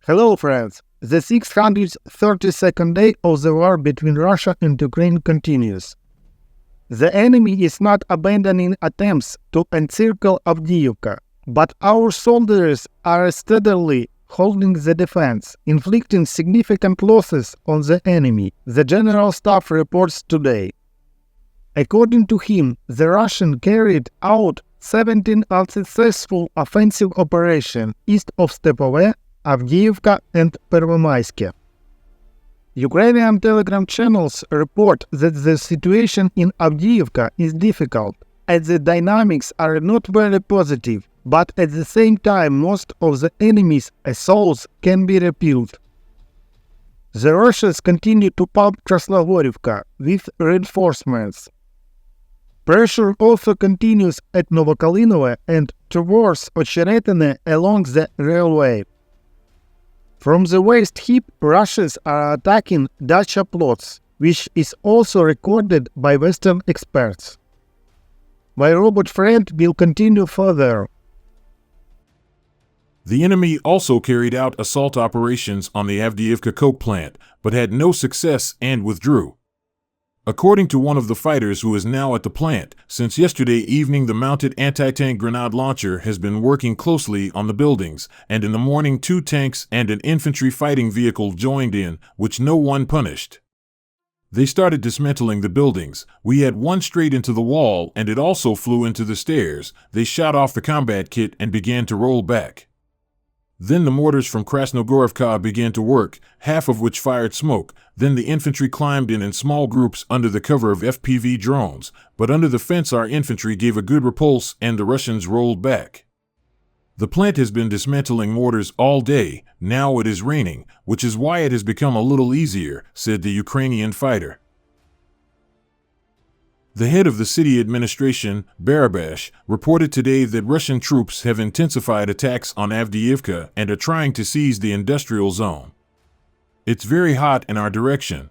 Hello friends! The 632nd day of the war between Russia and Ukraine continues. The enemy is not abandoning attempts to encircle Avdiivka, but our soldiers are steadily holding the defense, inflicting significant losses on the enemy, the General Staff reports today. According to him, the Russians carried out 17 unsuccessful offensive operations east of Stepove, Avdiivka and Pervomaiske. Ukrainian telegram channels report that the situation in Avdiivka is difficult, as the dynamics are not very positive, but at the same time most of the enemy's assaults can be repelled. The Russians continue to pump Krasnogorivka with reinforcements. Pressure also continues at Novokalynove and towards Ocheretyne along the railway. From the West Hip, Russians are attacking Dacha plots, which is also recorded by Western experts. My robot friend will continue further. The enemy also carried out assault operations on the Avdiivka coke plant, but had no success and withdrew. According to one of the fighters who is now at the plant, since yesterday evening the mounted anti-tank grenade launcher has been working closely on the buildings, and in the morning 2 tanks and an infantry fighting vehicle joined in, which no one punished. They started dismantling the buildings. We had one straight into the wall and it also flew into the stairs. They shot off the combat kit and began to roll back. Then the mortars from Krasnogorivka began to work, half of which fired smoke. Then the infantry climbed in small groups under the cover of FPV drones, but under the fence our infantry gave a good repulse and the Russians rolled back. The plant has been dismantling mortars all day. Now it is raining, which is why it has become a little easier, said the Ukrainian fighter. The head of the city administration, Barabash, reported today that Russian troops have intensified attacks on Avdiivka and are trying to seize the industrial zone. It's very hot in our direction.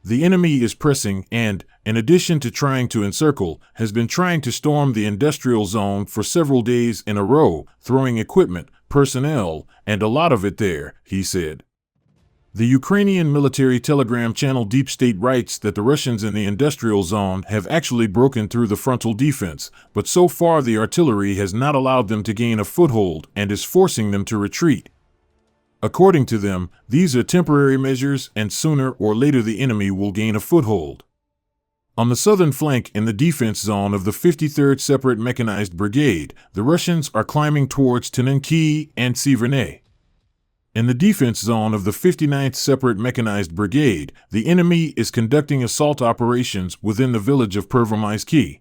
The enemy is pressing and, in addition to trying to encircle, has been trying to storm the industrial zone for several days in a row, throwing equipment, personnel, and a lot of it there, he said. The Ukrainian military telegram channel Deep State writes that the Russians in the industrial zone have actually broken through the frontal defense, but so far the artillery has not allowed them to gain a foothold and is forcing them to retreat. According to them, these are temporary measures and sooner or later the enemy will gain a foothold. On the southern flank in the defense zone of the 53rd Separate Mechanized Brigade, the Russians are climbing towards Tenenki and Sieverne. In the defense zone of the 59th Separate Mechanized Brigade, the enemy is conducting assault operations within the village of Pervomaiske.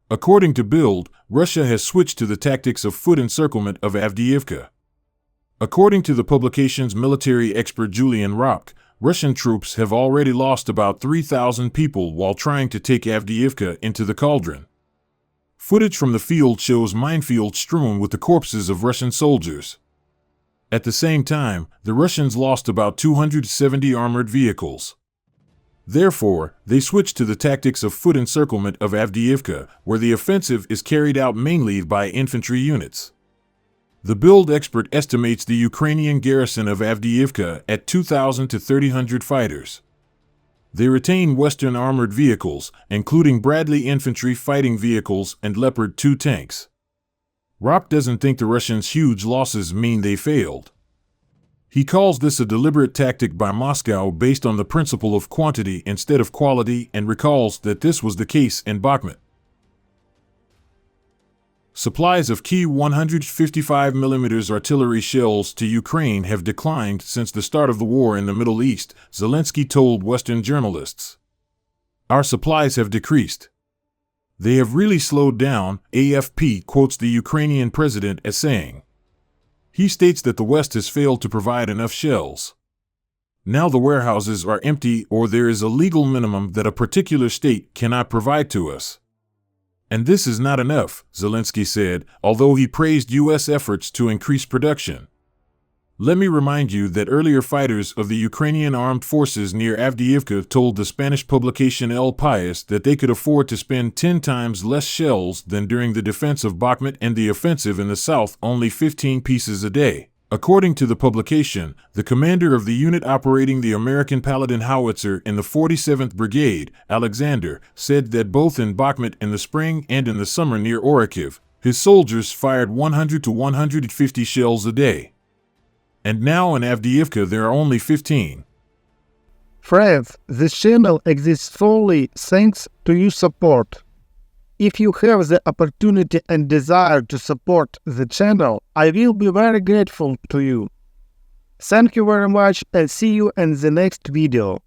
According to Bild, Russia has switched to the tactics of foot encirclement of Avdiivka. According to the publication's military expert Julian Röpke, Russian troops have already lost about 3,000 people while trying to take Avdiivka into the cauldron. Footage from the field shows minefields strewn with the corpses of Russian soldiers. At the same time, the Russians lost about 270 armored vehicles. Therefore, they switched to the tactics of foot encirclement of Avdiivka, where the offensive is carried out mainly by infantry units. The Bild expert estimates the Ukrainian garrison of Avdiivka at 2,000 to 3,000 fighters. They retain Western armored vehicles, including Bradley infantry fighting vehicles and Leopard 2 tanks. Röpke doesn't think the Russians' huge losses mean they failed. He calls this a deliberate tactic by Moscow based on the principle of quantity instead of quality and recalls that this was the case in Bakhmut. Supplies of key 155mm artillery shells to Ukraine have declined since the start of the war in the Middle East, Zelensky told Western journalists. Our supplies have decreased. They have really slowed down, AFP quotes the Ukrainian president as saying. He states that the West has failed to provide enough shells. Now the warehouses are empty or there is a legal minimum that a particular state cannot provide to us. And this is not enough, Zelensky said, although he praised U.S. efforts to increase production. Let me remind you that earlier fighters of the Ukrainian armed forces near Avdiivka told the Spanish publication El País that they could afford to spend 10 times less shells than during the defense of Bakhmut and the offensive in the south, only 15 pieces a day. According to the publication, the commander of the unit operating the American Paladin howitzer in the 47th Brigade, Alexander, said that both in Bakhmut in the spring and in the summer near Ocheretyne, his soldiers fired 100 to 150 shells a day. And now in Avdiivka there are only 15. Friends, this channel exists solely thanks to your support. If you have the opportunity and desire to support the channel, I will be very grateful to you. Thank you very much and see you in the next video.